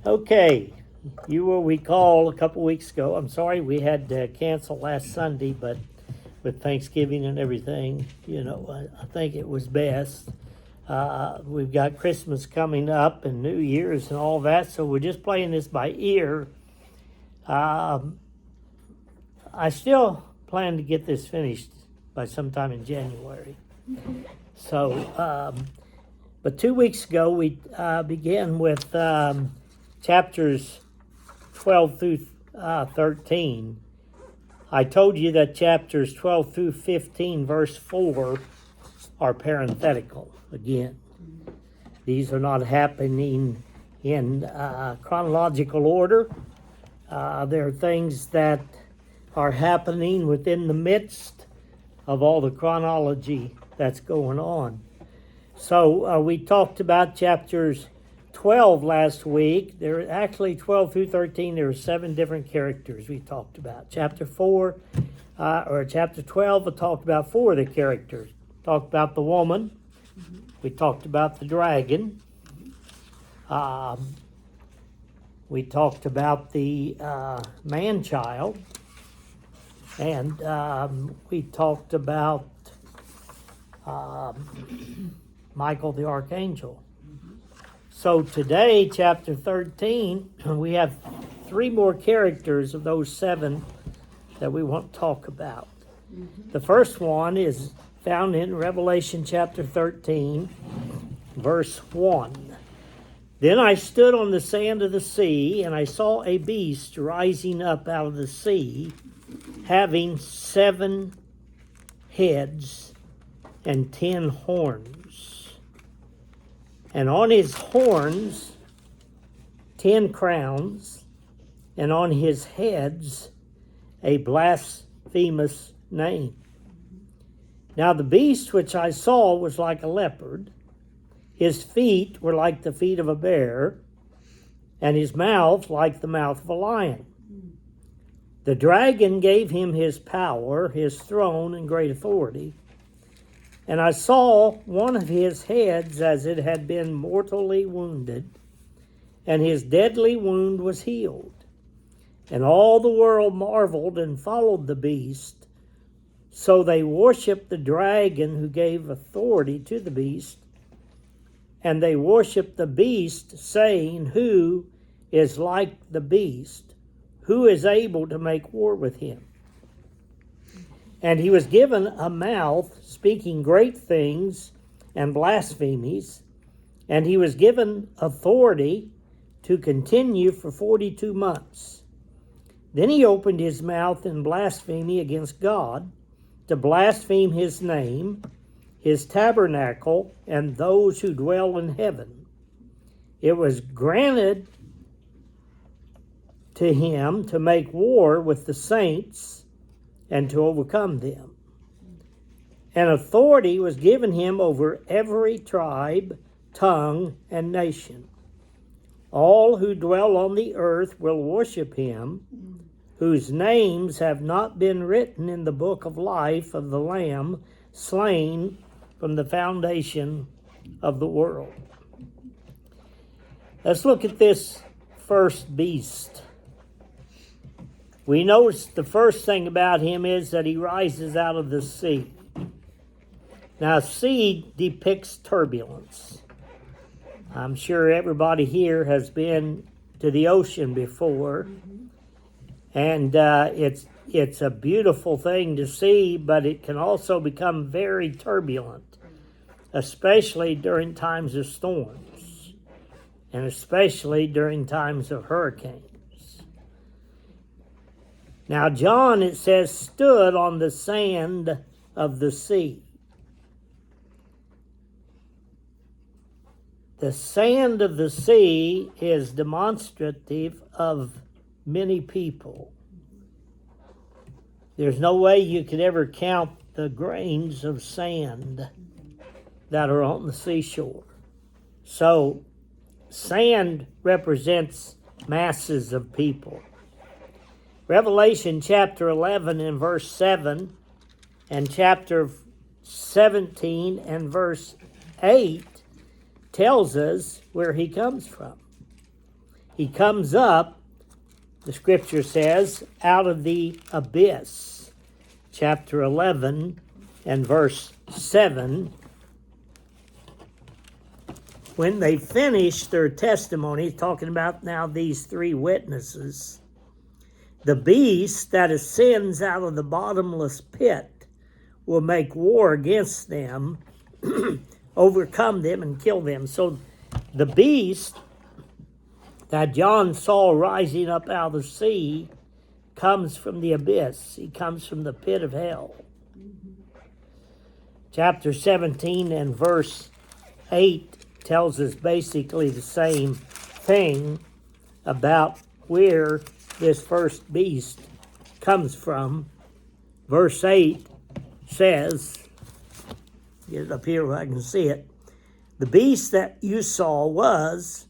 Okay, you will recall a couple weeks ago. I'm sorry we had to cancel last Sunday, but with Thanksgiving and everything, I think it was best. We've got Christmas coming up and New Year's and all that, so we're just playing this by ear. I still plan to get this finished by sometime in January. So, but 2 weeks ago we began with chapters 12 through 13. I told you that chapters 12 through 15, verse 4, are parenthetical again. These are not happening in chronological order. There are things that are happening within the midst of all the chronology that's going on. So we talked about chapters 12 last week. There are actually 12 through 13. There are 7 different characters we talked about. Chapter 4, or chapter 12, we talked about 4 of the characters. Talked about the woman. We talked about the dragon. We talked about the man-child. And we talked about Michael the Archangel. So today, chapter 13, we have 3 more characters of those 7 that we want to talk about. The first one is found in Revelation chapter 13, verse 1. Then I stood on the sand of the sea, and I saw a beast rising up out of the sea, having 7 heads and 10 horns. And on his horns 10 crowns, and on his heads a blasphemous name. Now the beast which I saw was like a leopard. His feet were like the feet of a bear, and his mouth like the mouth of a lion. The dragon gave him his power, his throne, and great authority. And I saw one of his heads as it had been mortally wounded, and his deadly wound was healed. And all the world marveled and followed the beast. So they worshiped the dragon who gave authority to the beast. And they worshiped the beast, saying, "Who is like the beast? Who is able to make war with him?" And he was given a mouth speaking great things and blasphemies, and he was given authority to continue for 42 months. Then he opened his mouth in blasphemy against God, to blaspheme his name, his tabernacle, and those who dwell in heaven. It was granted to him to make war with the saints and to overcome them. And authority was given him over every tribe, tongue, and nation. All who dwell on the earth will worship him, whose names have not been written in the book of life of the Lamb slain from the foundation of the world. Let's look at this first beast. We notice the first thing about him is that he rises out of the sea. Now, sea depicts turbulence. I'm sure everybody here has been to the ocean before, and it's a beautiful thing to see, but it can also become very turbulent, especially during times of storms, and especially during times of hurricanes. Now, John, it says, stood on the sand of the sea. The sand of the sea is demonstrative of many people. There's no way you could ever count the grains of sand that are on the seashore. So, sand represents masses of people. Revelation chapter 11 and verse 7 and chapter 17 and verse 8 tells us where he comes from. He comes up, the scripture says, out of the abyss. Chapter 11 and verse 7. When they finish their testimony, talking about now these three witnesses, the beast that ascends out of the bottomless pit will make war against them, overcome them, and kill them. So the beast that John saw rising up out of the sea comes from the abyss. He comes from the pit of hell. Chapter 17 and verse 8 tells us basically the same thing about where this first beast comes from. Verse 8 says, get it up here where I can see it, the beast that you saw was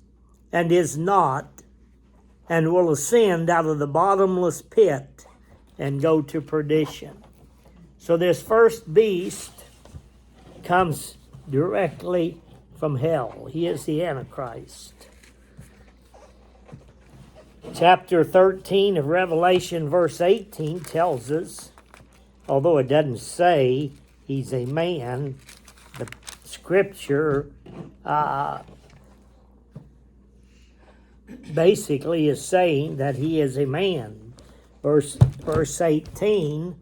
and is not, and will ascend out of the bottomless pit and go to perdition. So this first beast comes directly from hell. He is the Antichrist. Chapter 13 of Revelation, verse 18 tells us, although it doesn't say he's a man, the scripture basically is saying that he is a man. Verse 18,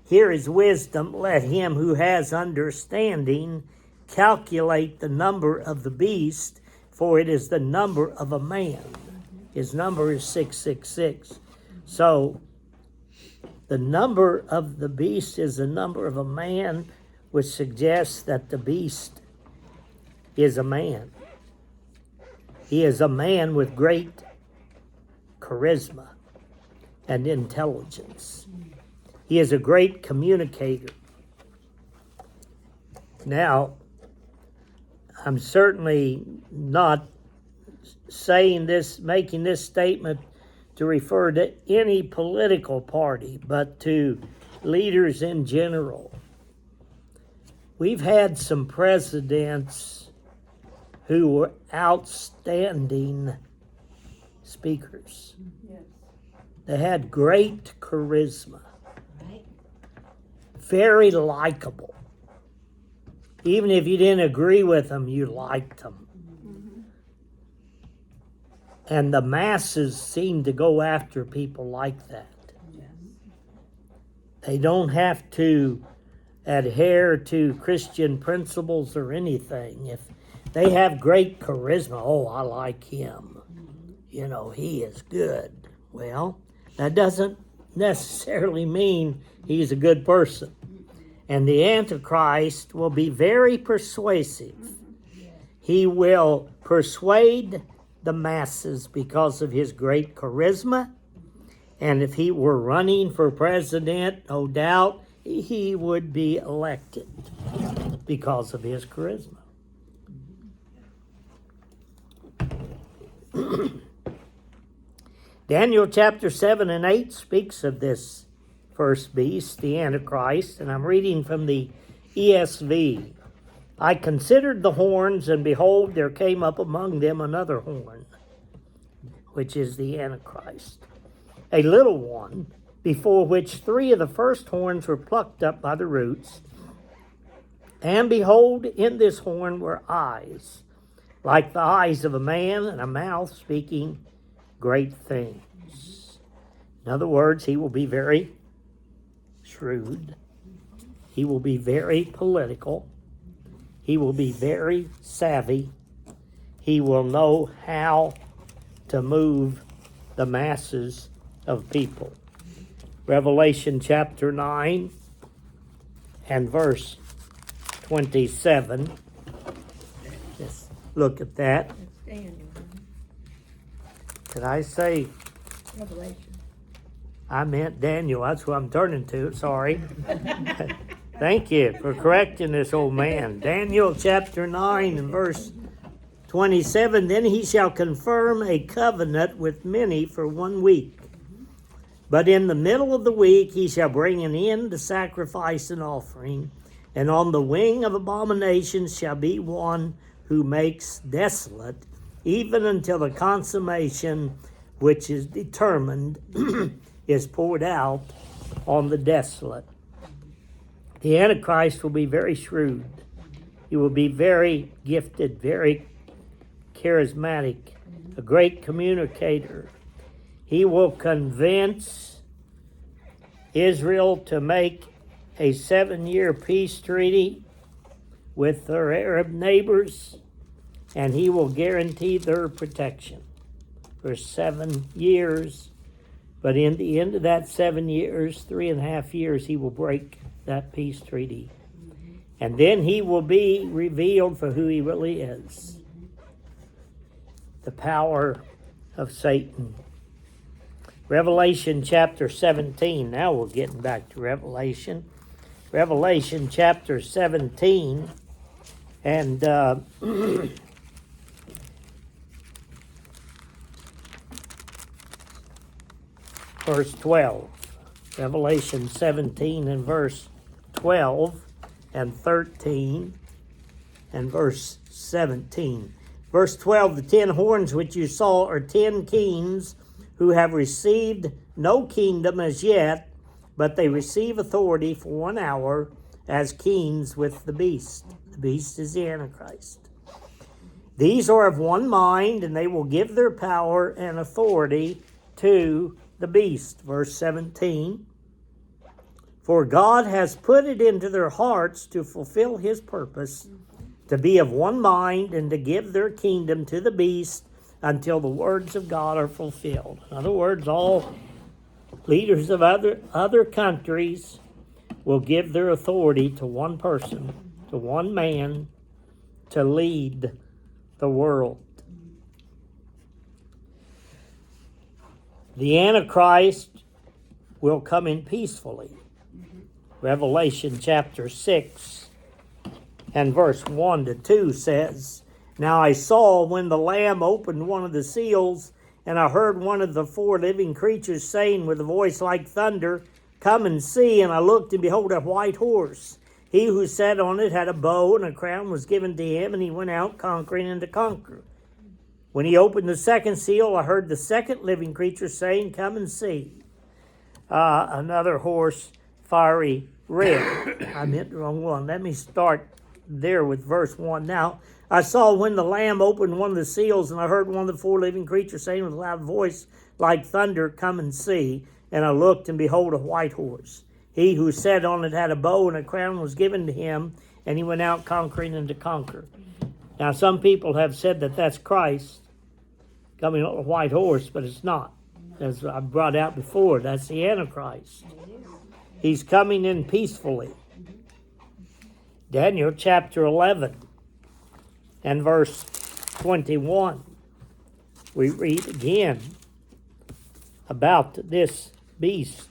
here is wisdom, let him who has understanding calculate the number of the beast, for it is the number of a man. His number is 666. So the number of the beast is the number of a man, which suggests that the beast is a man. He is a man with great charisma and intelligence. He is a great communicator. Now, I'm certainly not saying this, making this statement to refer to any political party, but to leaders in general. We've had some presidents who were outstanding speakers. Yes. They had great charisma, very likable. Even if you didn't agree with them, you liked them. Mm-hmm. And the masses seem to go after people like that. Yes. They don't have to adhere to Christian principles or anything. If they have great charisma, oh, I like him. Mm-hmm. You know, he is good. Well, that doesn't necessarily mean he's a good person. And the Antichrist will be very persuasive. He will persuade the masses because of his great charisma. And if he were running for president, no doubt he would be elected because of his charisma. Daniel chapter 7 and 8 speaks of this first beast, the Antichrist, and I'm reading from the ESV. I considered the horns, and behold, there came up among them another horn, which is the Antichrist, a little one, before which three of the first horns were plucked up by the roots. And behold, in this horn were eyes, like the eyes of a man, and a mouth speaking great things. In other words, he will be very shrewd. He will be very political. He will be very savvy. He will know how to move the masses of people. Revelation chapter 9 and verse 27. Just look at that. Did I say Revelation? I meant Daniel. That's what I'm turning to. Sorry. Thank you for correcting this old man. Daniel chapter 9 and verse 27. Then he shall confirm a covenant with many for 1 week. But in the middle of the week he shall bring an end to sacrifice and offering. And on the wing of abominations shall be one who makes desolate, even until the consummation which is determined is poured out on the desolate. The Antichrist will be very shrewd. He will be very gifted, very charismatic, a great communicator. He will convince Israel to make a 7-year peace treaty with their Arab neighbors, and he will guarantee their protection for 7 years. But in the end of that 7 years, 3.5 years, he will break that peace treaty. And then he will be revealed for who he really is. The power of Satan. Revelation chapter 17. Now we're getting back to Revelation. Revelation chapter 17 and verse 12. Revelation 17 and verse 12 and 13 and verse 17. Verse 12, the 10 horns which you saw are 10 kings who have received no kingdom as yet, but they receive authority for 1 hour as kings with the beast. The beast is the Antichrist. These are of one mind, and they will give their power and authority to the beast. Verse 17, for God has put it into their hearts to fulfill his purpose, to be of one mind and to give their kingdom to the beast until the words of God are fulfilled. In other words, all leaders of other countries will give their authority to one person, to one man, to lead the world. The Antichrist will come in peacefully. Revelation chapter 6 and verse 1 to 2 says, now I saw when the Lamb opened one of the seals, and I heard one of the 4 living creatures saying with a voice like thunder, come and see. And I looked, and behold, a white horse. He who sat on it had a bow, and a crown was given to him, and he went out conquering and to conquer. When he opened the second seal, I heard the second living creature saying, come and see. Another horse, fiery red. I meant the wrong one. Let me start there with verse 1. Now, I saw when the Lamb opened one of the seals, and I heard one of the 4 living creatures saying with a loud voice like thunder, come and see. And I looked, and behold, a white horse. He who sat on it had a bow, and a crown was given to him, and he went out conquering and to conquer. Now, some people have said that that's Christ coming on a white horse, but it's not. As I brought out before, that's the Antichrist. He's coming in peacefully. Daniel chapter 11 and verse 21. We read again about this beast.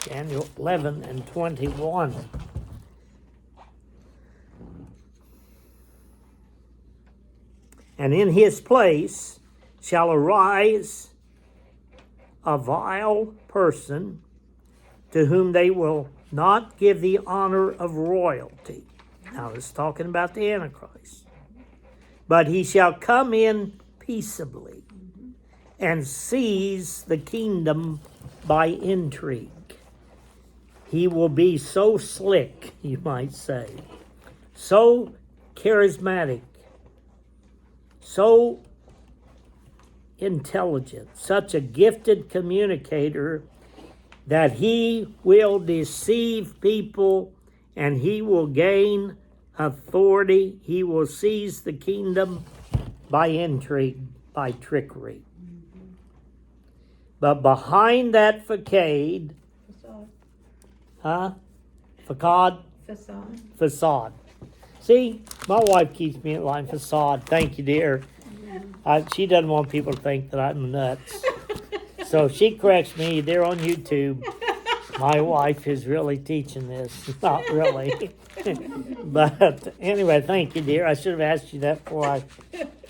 Daniel 11 and 21. And in his place shall arise a vile person to whom they will not give the honor of royalty. Now it's talking about the Antichrist. But he shall come in peaceably and seize the kingdom by intrigue. He will be so slick, you might say, so charismatic, so intelligent, such a gifted communicator that he will deceive people and he will gain authority. He will seize the kingdom by intrigue, by trickery. But behind that facade, facade. See, my wife keeps me in line. Facade. Thank you, dear. She doesn't want people to think that I'm nuts. So she corrects me. They're on YouTube. My wife is really teaching this. Not really. But anyway, thank you, dear. I should have asked you that before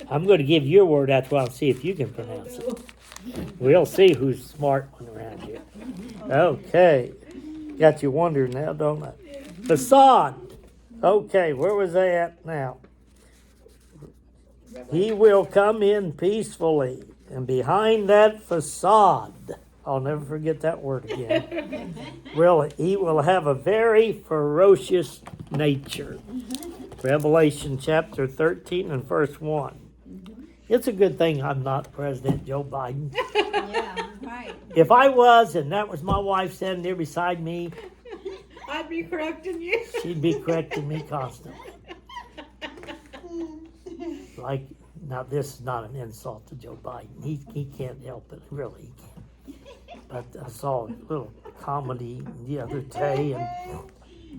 I'm going to give you a word after I'll see if you can pronounce it. We'll see who's smart one around here. Okay. Got you wondering now, don't I? Facade. Okay, where was I at now? He will come in peacefully, and behind that facade, I'll never forget that word again, he will have a very ferocious nature. Revelation chapter 13 and verse 1. It's a good thing I'm not President Joe Biden. Yeah, right. If I was, and that was my wife standing there beside me, I'd be correcting you. she'd be correcting me constantly. Like, now this is not an insult to Joe Biden. He can't help it, really. He can't. But I saw a little comedy the other day,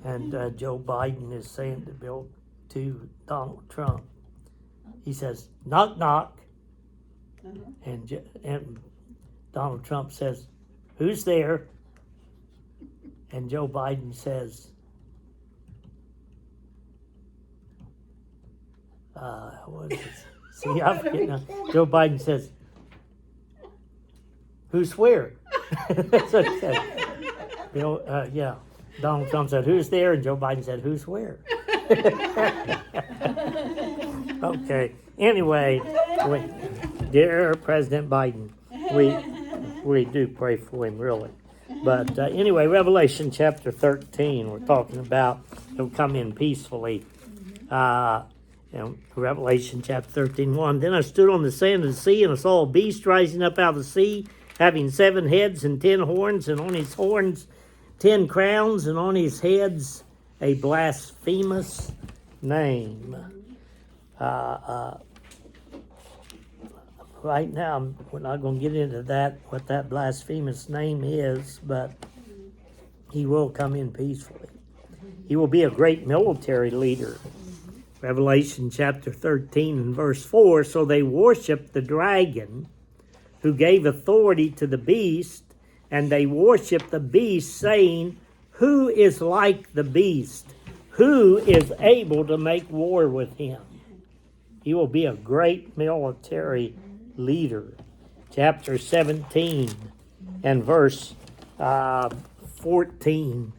and Joe Biden is saying to Donald Trump, he says, "Knock, knock," and Donald Trump says, "Who's there?" And Joe Biden says, what is it? See, I'm forgetting now. Joe Biden says, "Who's where?" That's what he said. Yeah. Donald Trump said, "Who's there?" And Joe Biden said, "Who's where?" Okay. Anyway, dear President Biden, we do pray for him, really. But anyway, Revelation chapter 13, we're talking about he'll come in peacefully. Revelation chapter 13, 1. Then I stood on the sand of the sea, and I saw a beast rising up out of the sea, having 7 heads and 10 horns, and on his horns 10 crowns, and on his heads a blasphemous name. Right now, we're not going to get into that, what that blasphemous name is, but he will come in peacefully. He will be a great military leader. Revelation chapter 13 and verse 4, so they worshiped the dragon who gave authority to the beast, and they worshiped the beast, saying, "Who is like the beast? Who is able to make war with him?" He will be a great military leader. Chapter 17 and verse 14.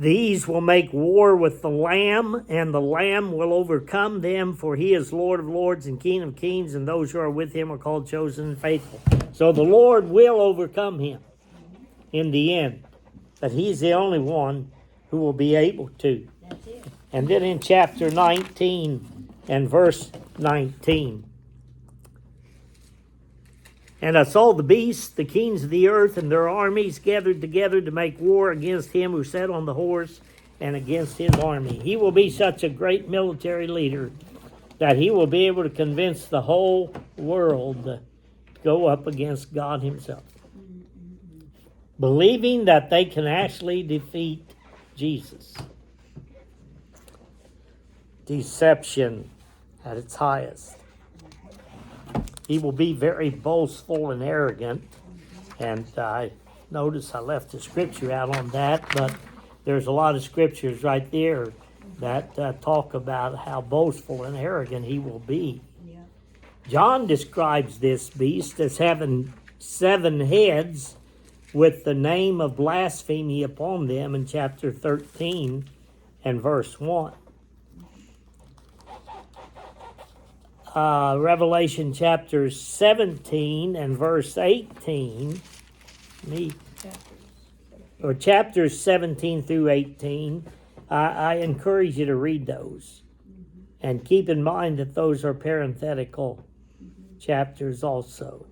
These will make war with the Lamb, and the Lamb will overcome them, for he is Lord of lords and King of kings, and those who are with him are called chosen and faithful. So the Lord will overcome him in the end, but he's the only one who will be able to. That's it. And then in chapter 19 and verse 19. And I saw the beasts, the kings of the earth, and their armies gathered together to make war against him who sat on the horse and against his army. He will be such a great military leader that he will be able to convince the whole world to go up against God himself, believing that they can actually defeat Jesus. Deception at its highest. He will be very boastful and arrogant. And I notice I left the scripture out on that, but there's a lot of scriptures right there that talk about how boastful and arrogant he will be. Yeah. John describes this beast as having 7 heads with the name of blasphemy upon them in chapter 13 and verse 1. Revelation chapter 17 and verse 18, or chapters 17 through 18, I encourage you to read those. And keep in mind that those are parenthetical chapters also.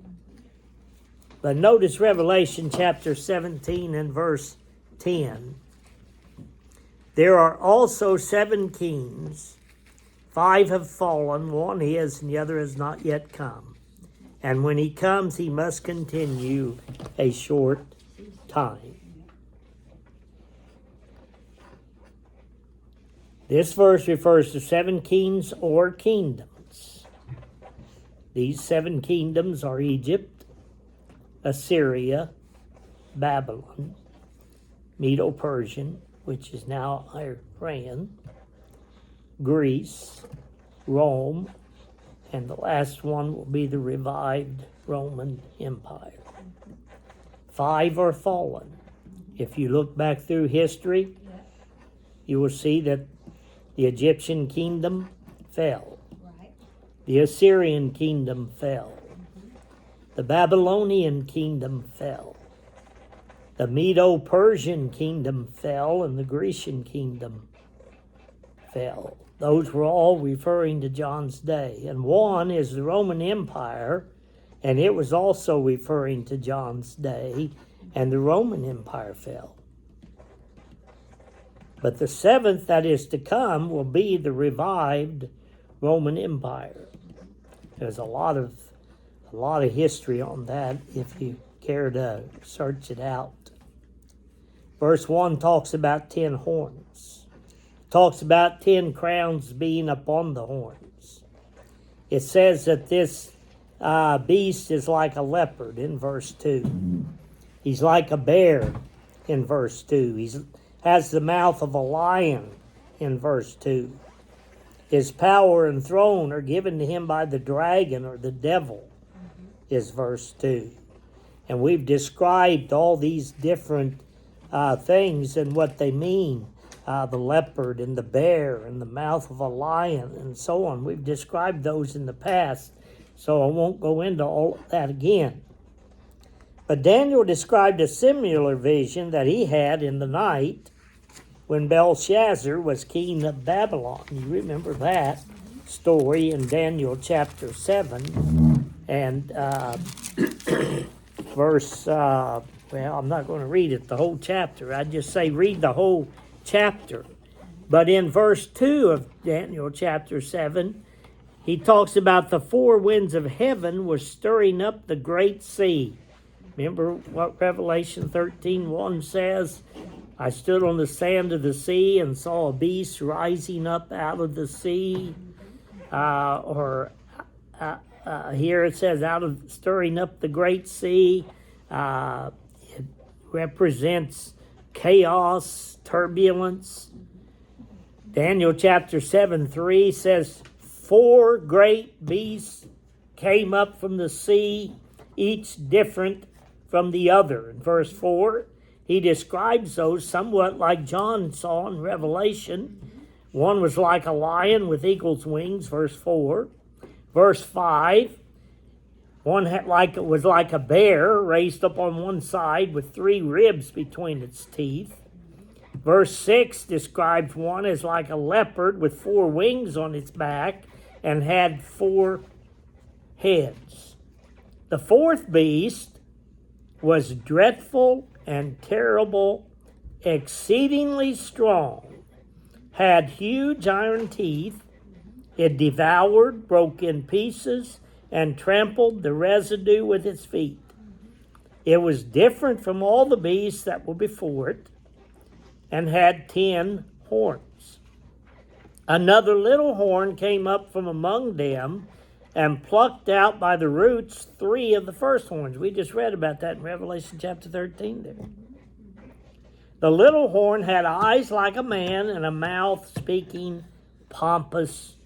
But notice Revelation chapter 17 and verse 10. There are also 7 kings. 5 have fallen, 1 is, and the other has not yet come. And when he comes, he must continue a short time. This verse refers to 7 kings or kingdoms. These 7 kingdoms are Egypt, Assyria, Babylon, Medo-Persian, which is now Iran, Greece, Rome, and the last one will be the revived Roman Empire. 5 are fallen. If you look back through history, you will see that the Egyptian kingdom fell. Right. The Assyrian kingdom fell. The Babylonian kingdom fell. The Medo-Persian kingdom fell, and the Grecian kingdom fell. Those were all referring to John's day. And one is the Roman Empire, and it was also referring to John's day, and the Roman Empire fell. But the seventh that is to come will be the revived Roman Empire. There's a lot of history on that if you care to search it out. Verse 1 talks about 10 horns. Talks about 10 crowns being upon the horns. It says that this beast is like a leopard in verse 2. He's like a bear in verse 2. He has the mouth of a lion in verse 2. His power and throne are given to him by the dragon or the devil, is verse 2. And we've described all these different things and what they mean. The leopard and the bear and the mouth of a lion and so on. We've described those in the past, so I won't go into all of that again. But Daniel described a similar vision that he had in the night when Belshazzar was king of Babylon. You remember that story in Daniel chapter 7 and verse, well, I'm not going to read it, the whole chapter. I just say read the whole chapter. But in verse 2 of Daniel chapter 7, he talks about the four winds of heaven were stirring up the great sea. Remember what Revelation 13:1 says? I stood on the sand of the sea and saw a beast rising up out of the sea. Here it says out of stirring up the great sea. It represents chaos, turbulence. Daniel chapter 7:3 says, 4 great beasts came up from the sea, each different from the other. In verse 4, he describes those somewhat like John saw in Revelation. One was like a lion with eagle's wings, verse 4. Verse 5, one was like a bear raised up on one side with 3 ribs between its teeth. Verse 6 describes one as like a leopard with 4 wings on its back and had 4 heads. The fourth beast was dreadful and terrible, exceedingly strong, had huge iron teeth. It devoured, broke in pieces, and trampled the residue with its feet. It was different from all the beasts that were before it, and had 10 horns. Another little horn came up from among them, and plucked out by the roots 3 of the first horns. We just read about that in Revelation chapter 13 there. The little horn had eyes like a man and a mouth speaking pompous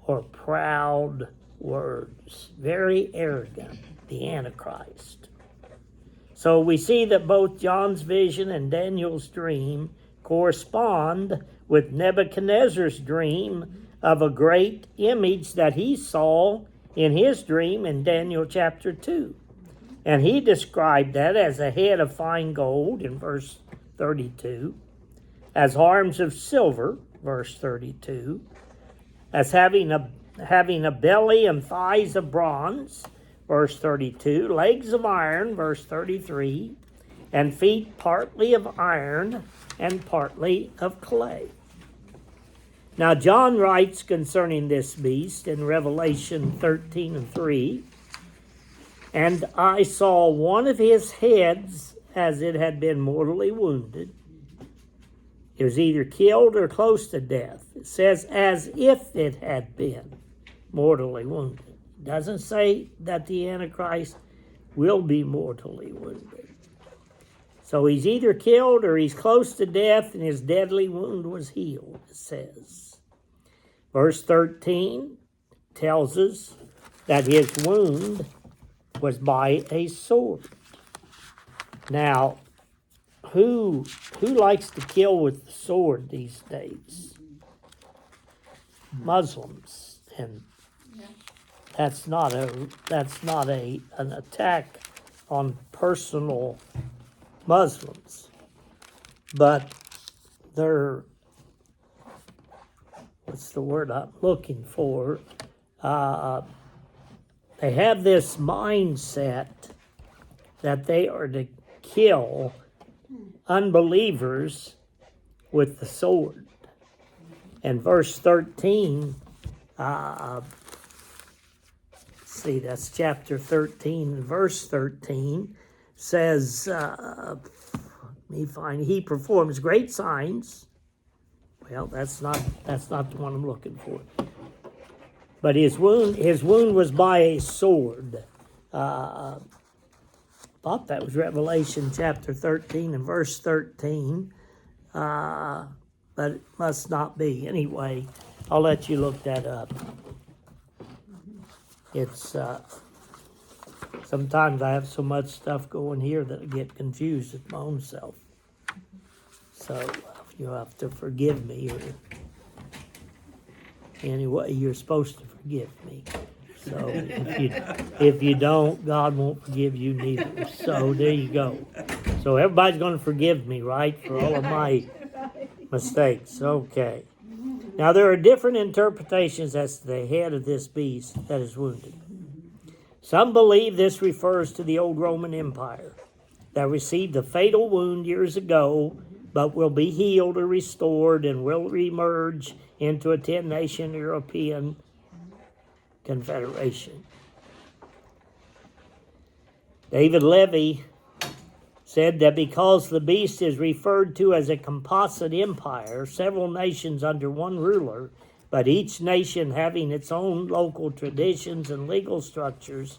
or proud words. Very arrogant, the Antichrist. So we see that both John's vision and Daniel's dream correspond with Nebuchadnezzar's dream of a great image that he saw in his dream in Daniel chapter 2. And he described that as a head of fine gold in verse 32, as arms of silver, verse 32, as having a belly and thighs of bronze, verse 32, legs of iron, verse 33, and feet partly of iron and partly of clay. Now John writes concerning this beast in Revelation 13:3, and I saw one of his heads as it had been mortally wounded. It was either killed or close to death. It says as if it had been mortally wounded. It doesn't say that the Antichrist will be mortally wounded. So he's either killed or he's close to death and his deadly wound was healed, it says. Verse 13 tells us that his wound was by a sword. Now, who likes to kill with the sword these days? Muslims, and that's not an attack on personal Muslims, but they're, what's the word I'm looking for? They have this mindset that they are to kill unbelievers with the sword. And verse 13, see, that's chapter 13, verse 13 says, let me find, he performs great signs. Well, that's not the one I'm looking for. But his wound was by a sword. Thought that was Revelation chapter 13 and verse 13. But it must not be. Anyway, I'll let you look that up. It's sometimes I have so much stuff going here that I get confused with my own self. So you have to forgive me, or anyway, you're supposed to forgive me. So if you don't, God won't forgive you neither. So there you go. So everybody's going to forgive me, right, for all of my mistakes. Okay. Now there are different interpretations as to the head of this beast that is wounded. Some believe this refers to the old Roman Empire that received a fatal wound years ago, but will be healed or restored and will reemerge into a 10-nation European confederation. David Levy said that because the beast is referred to as a composite empire, several nations under one ruler, but each nation having its own local traditions and legal structures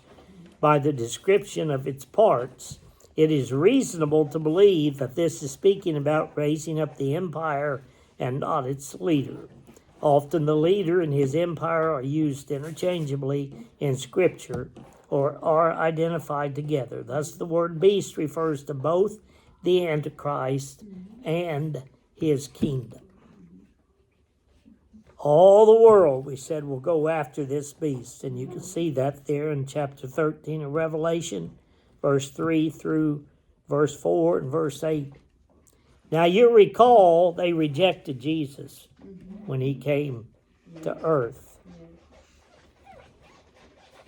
by the description of its parts, it is reasonable to believe that this is speaking about raising up the empire and not its leader. Often the leader and his empire are used interchangeably in Scripture or are identified together. Thus the word beast refers to both the Antichrist and his kingdom. All the world, we said, will go after this beast. And you can see that there in chapter 13 of Revelation, verse 3 through verse 4 and verse 8. Now you recall they rejected Jesus when he came to earth.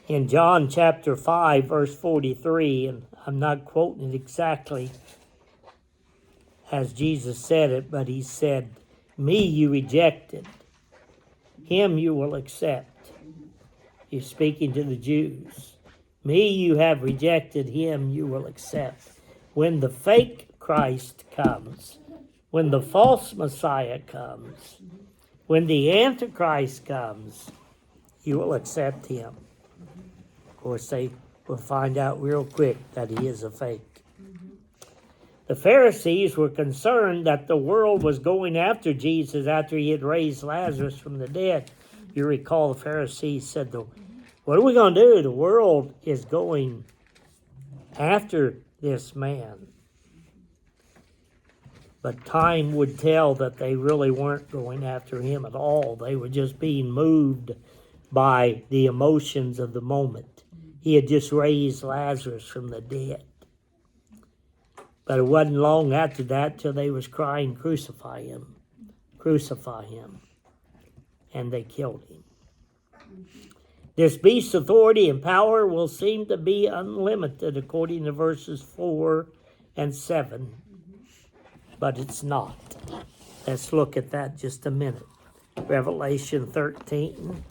In John chapter 5, verse 43, and I'm not quoting it exactly as Jesus said it, but he said, "Me you rejected, him you will accept." He's speaking to the Jews. "Me you have rejected, him you will accept." When the fake Christ comes, when the false Messiah comes, when the Antichrist comes, you will accept him. Of course, they will find out real quick that he is a fake. The Pharisees were concerned that the world was going after Jesus after he had raised Lazarus from the dead. You recall the Pharisees said, "What are we going to do? The world is going after this man." But time would tell that they really weren't going after him at all. They were just being moved by the emotions of the moment. He had just raised Lazarus from the dead. But it wasn't long after that till they was crying, "Crucify him, crucify him." And they killed him. This beast's authority and power will seem to be unlimited according to verses 4 and 7. But it's not. Let's look at that just a minute. Revelation 13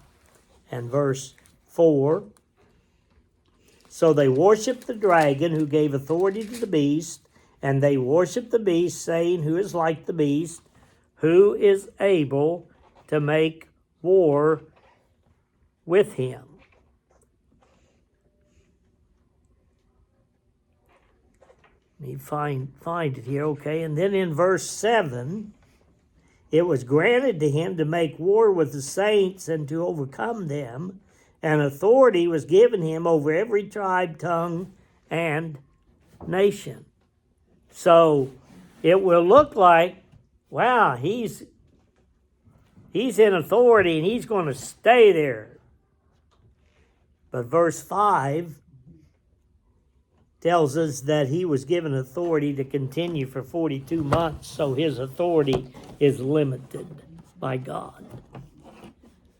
and verse 4. So they worshiped the dragon who gave authority to the beast, and they worshiped the beast, saying, "Who is like the beast? Who is able to make war with him?" Let me find it here, okay? And then in verse 7, it was granted to him to make war with the saints and to overcome them, and authority was given him over every tribe, tongue, and nation. So it will look like, wow, he's in authority and he's going to stay there. But verse 5 tells us that he was given authority to continue for 42 months, so his authority is limited by God.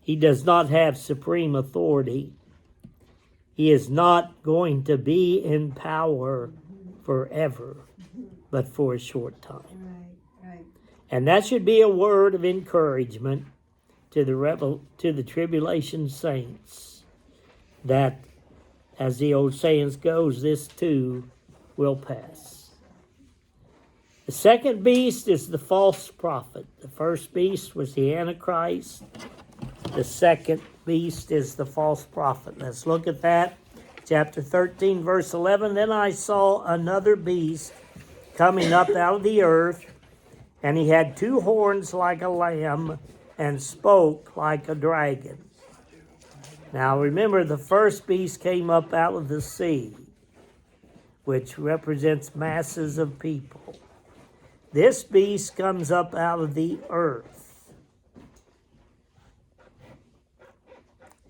He does not have supreme authority. He is not going to be in power forever, but for a short time. Right. And that should be a word of encouragement to the tribulation saints, that, as the old saying goes, this too will pass. The second beast is the false prophet. The first beast was the Antichrist. The second beast is the false prophet. Let's look at that. Chapter 13, verse 11. Then I saw another beast coming up out of the earth, and he had two horns like a lamb and spoke like a dragon. Now remember, the first beast came up out of the sea, which represents masses of people. This beast comes up out of the earth.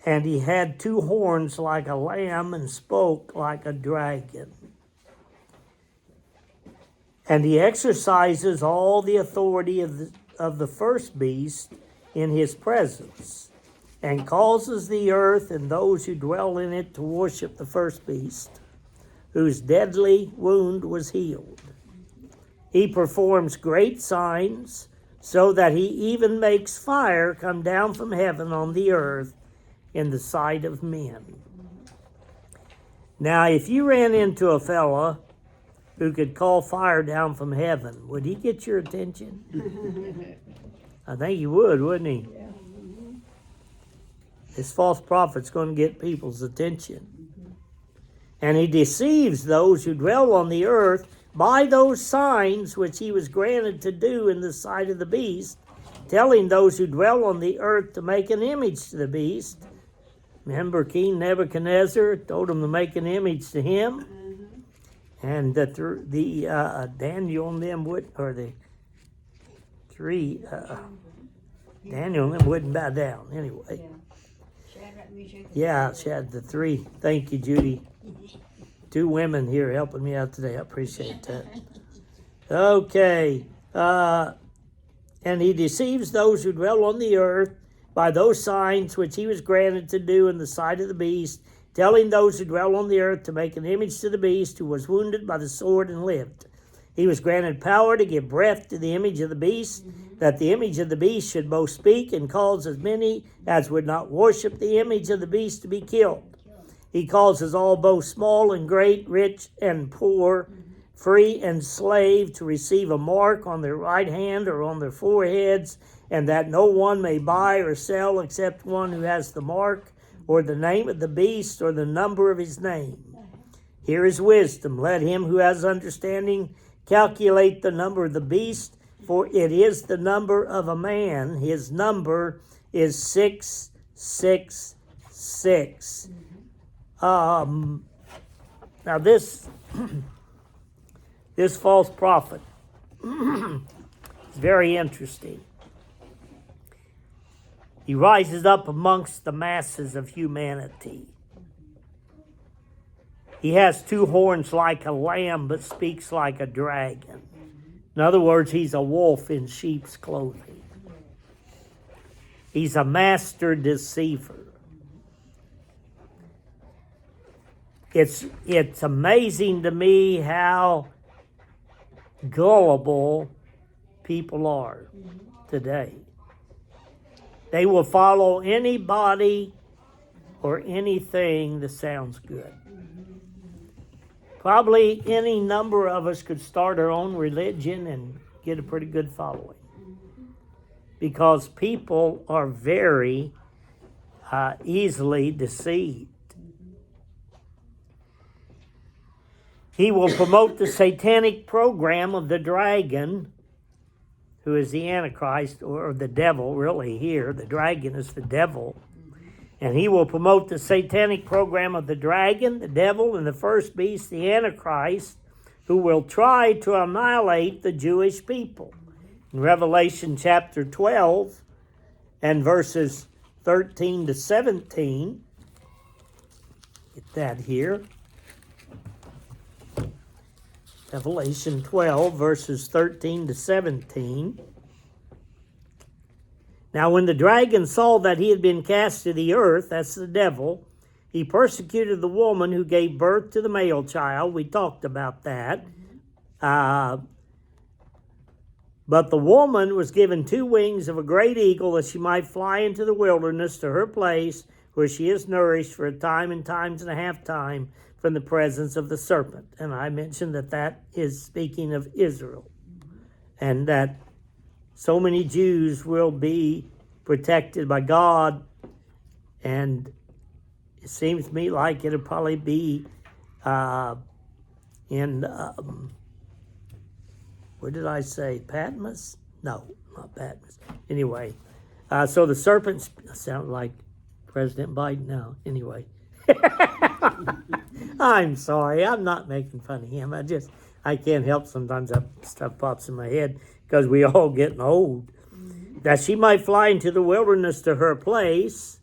And he had two horns like a lamb and spoke like a dragon. And he exercises all the authority of the first beast in his presence, and causes the earth and those who dwell in it to worship the first beast, whose deadly wound was healed. He performs great signs, so that he even makes fire come down from heaven on the earth in the sight of men. Now, if you ran into a fella who could call fire down from heaven, would he get your attention? I think he would, wouldn't he? Yeah. This false prophet's going to get people's attention. And he deceives those who dwell on the earth by those signs which he was granted to do in the sight of the beast, telling those who dwell on the earth to make an image to the beast. Remember, King Nebuchadnezzar told them to make an image to him, and that Daniel and them would, or the three, Daniel and them wouldn't bow down anyway. Yeah, she had the three. Thank you, Judy. 2 women here helping me out today. I appreciate that. Okay. And he deceives those who dwell on the earth by those signs which he was granted to do in the sight of the beast, telling those who dwell on the earth to make an image to the beast, who was wounded by the sword and lived. He was granted power to give breath to the image of the beast, that the image of the beast should both speak and cause as many as would not worship the image of the beast to be killed. He causes all, both small and great, rich and poor, free and slave, to receive a mark on their right hand or on their foreheads, and that no one may buy or sell except one who has the mark, or the name of the beast, or the number of his name. Here is wisdom. Let him who has understanding calculate the number of the beast, for it is the number of a man. His number is 666. Now this false prophet is very interesting. He rises up amongst the masses of humanity. He has 2 horns like a lamb, but speaks like a dragon. In other words, he's a wolf in sheep's clothing. He's a master deceiver. It's amazing to me how gullible people are today. They will follow anybody or anything that sounds good. Probably any number of us could start our own religion and get a pretty good following, because people are very easily deceived. He will promote the satanic program of the dragon, who is the Antichrist, or the devil, really here. The dragon is the devil. And he will promote the satanic program of the dragon, the devil, and the first beast, the Antichrist, who will try to annihilate the Jewish people. In Revelation chapter 12 and verses 13 to 17, get that here. Revelation 12, verses 13 to 17. Now when the dragon saw that he had been cast to the earth, that's the devil, he persecuted the woman who gave birth to the male child. We talked about that. But the woman was given 2 wings of a great eagle that she might fly into the wilderness to her place where she is nourished for a time and times and a half time from the presence of the serpent. And I mentioned that that is speaking of Israel. And that so many Jews will be protected by God. And it seems to me like it'll probably be in, what did I say, Patmos? No, not Patmos. Anyway, so the serpents sound like President Biden now. Anyway. I'm sorry, I'm not making fun of him. I can't help sometimes that stuff pops in my head because we all getting old. That she might fly into the wilderness to her place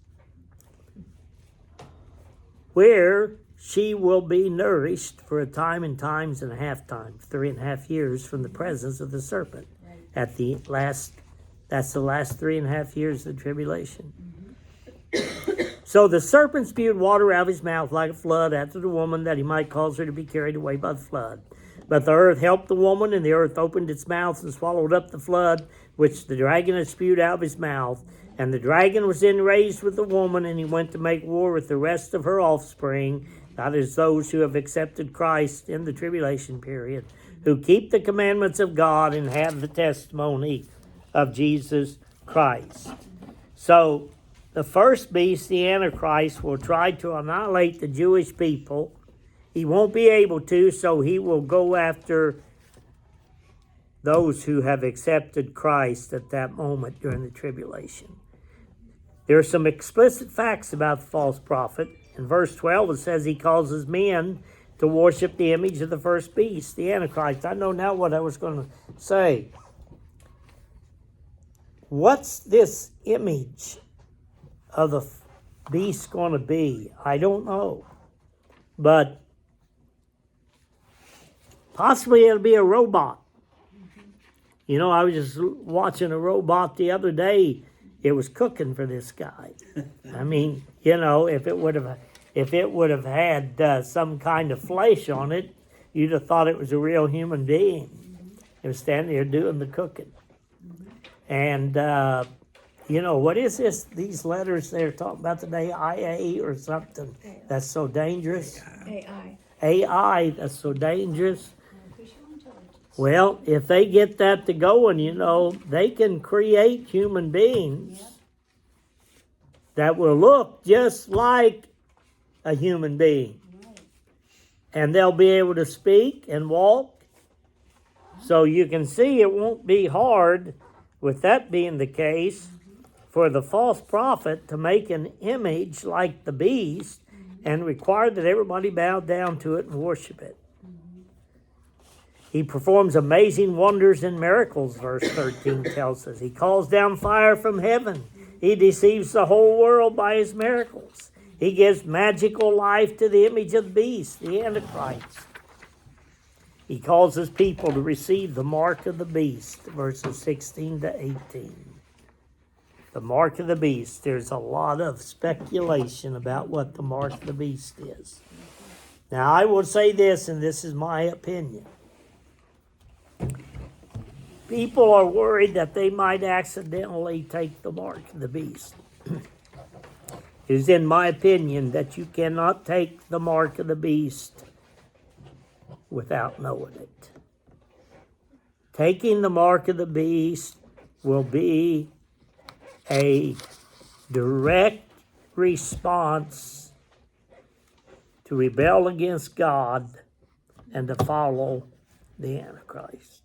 where she will be nourished for a time and times and a half time, 3.5 years from the presence of the serpent. At the last, that's the last 3.5 years of the tribulation. So the serpent spewed water out of his mouth like a flood after the woman, that he might cause her to be carried away by the flood. But the earth helped the woman, and the earth opened its mouth and swallowed up the flood, which the dragon had spewed out of his mouth. And the dragon was then raised with the woman, and he went to make war with the rest of her offspring, that is, those who have accepted Christ in the tribulation period, who keep the commandments of God and have the testimony of Jesus Christ. So the first beast, the Antichrist, will try to annihilate the Jewish people. He won't be able to, so he will go after those who have accepted Christ at that moment during the tribulation. There are some explicit facts about the false prophet. In verse 12, it says he causes men to worship the image of the first beast, the Antichrist. I know now what I was going to say. What's this image of the beast going to be? I don't know. But possibly it'll be a robot. You know, I was just watching a robot the other day. It was cooking for this guy. I mean, you know, if it would have had some kind of flesh on it, you'd have thought it was a real human being. It was standing there doing the cooking. And you know, what is this? These letters they're talking about today, IA or something. That's so dangerous. AI, that's so dangerous. Well, if they get that to going, you know, they can create human beings that will look just like a human being. And they'll be able to speak and walk. So you can see it won't be hard, with that being the case, for the false prophet to make an image like the beast and require that everybody bow down to it and worship it. He performs amazing wonders and miracles, verse 13 tells us. He calls down fire from heaven. He deceives the whole world by his miracles. He gives magical life to the image of the beast, the Antichrist. He causes people to receive the mark of the beast, verses 16 to 18. The mark of the beast. There's a lot of speculation about what the mark of the beast is. Now, I will say this, and this is my opinion. People are worried that they might accidentally take the mark of the beast. It is in my opinion that you cannot take the mark of the beast without knowing it. Taking the mark of the beast will be a direct response to rebel against God and to follow the Antichrist.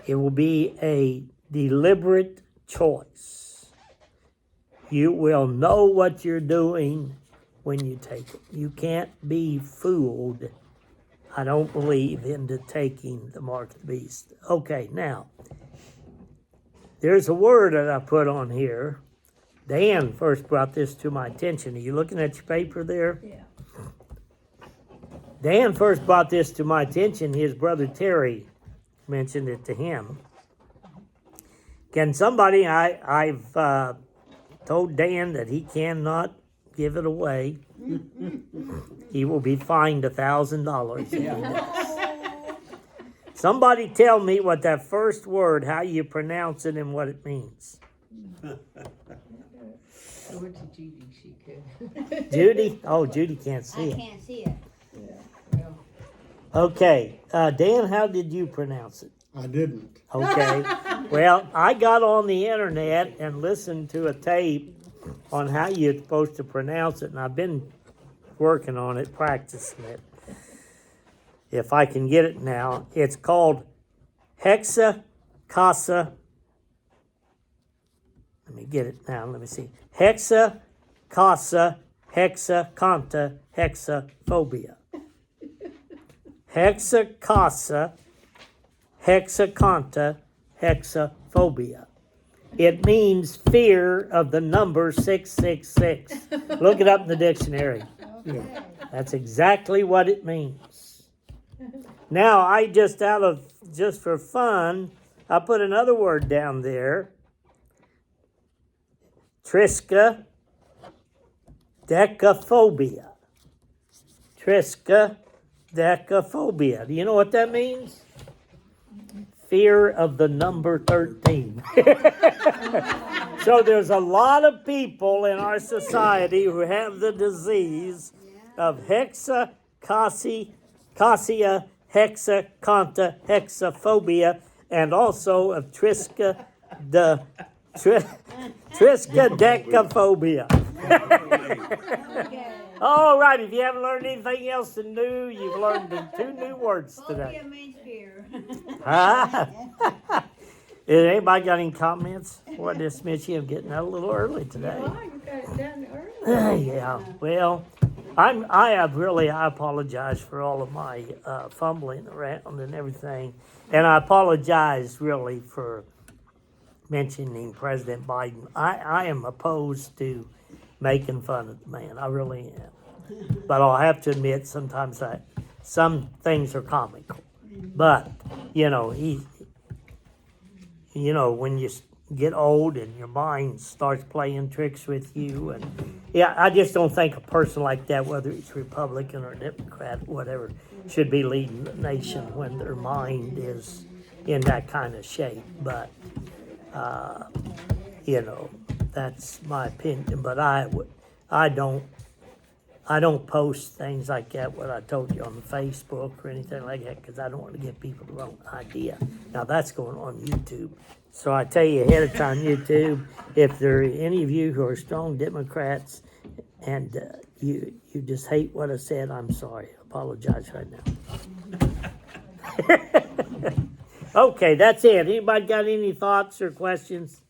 It will be a deliberate choice. You will know what you're doing when you take it. You can't be fooled I don't believe into taking the mark of the beast. Okay, now, there's a word that I put on here. Dan first brought this to my attention. Are you looking at your paper there? Yeah. Dan first brought this to my attention. His brother Terry mentioned it to him. Can somebody, I've told Dan that he cannot give it away. He will be fined $1,000. Somebody tell me what that first word, how you pronounce it and what it means. I went to Judy, she could. Judy? Oh, Judy can't see I it. can't see it. Well, Okay, Dan, how did you pronounce it? I didn't. Okay, well, I got on the internet and listened to a tape on how you're supposed to pronounce it, and I've been working on it, practicing it. If I can get it now, it's called Hexacasa. Let me get it now, let me see. Hexacasa, hexacanta, hexaphobia. Hexacasa, hexacanta, hexaphobia. It means fear of the number 666. Look it up in the dictionary. Yeah. That's exactly what it means. Now, I just for fun, I put another word down there. Triska decaphobia. Triska decaphobia. Do you know what that means? Fear of the number 13. So there's a lot of people in our society who have the disease of hexacassia, hexacanta, hexaphobia, and also of triskaidekaphobia. Okay. All right, if you haven't learned anything else new, you've learned 2 new words today. Phobia means fear. Huh? Anybody got any comments? Boy, this Mitchie, I'm getting out a little early today. oh, you got it done early. Yeah, well, I apologize for all of my fumbling around and everything. And I apologize really for mentioning President Biden. I am opposed to making fun of the man. I really am. But I'll have to admit sometimes some things are comical. But, when you get old and your mind starts playing tricks with you, and yeah, I just don't think a person like that, whether it's Republican or Democrat, whatever, should be leading the nation when their mind is in that kind of shape. But, that's my opinion. But I don't post things like that, what I told you on Facebook or anything like that, because I don't want to give people the wrong idea. Now, that's going on YouTube. So I tell you ahead of time, YouTube, if there are any of you who are strong Democrats and you just hate what I said, I'm sorry. I apologize right now. Okay, that's it. Anybody got any thoughts or questions?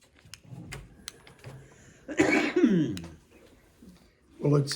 Well, it's